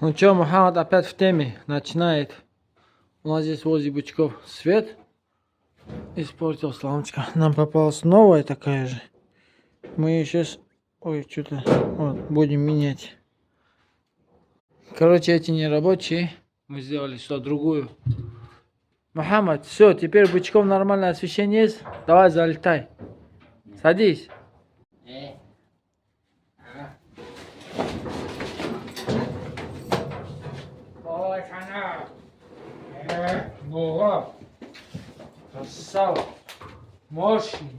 Ну что, Мухаммад опять в теме. Начинает. У нас здесь возле бычков свет. Испортилась лампочка. Нам попалась новая такая же. Мы ее сейчас... Ой, что-то... Вот, будем менять. Короче, эти не рабочие. Мы сделали что другую. Мухаммад, все, теперь бычком нормальное освещение есть. Давай, залетай. Садись. Ой, канал. Ну, красава. Мощный.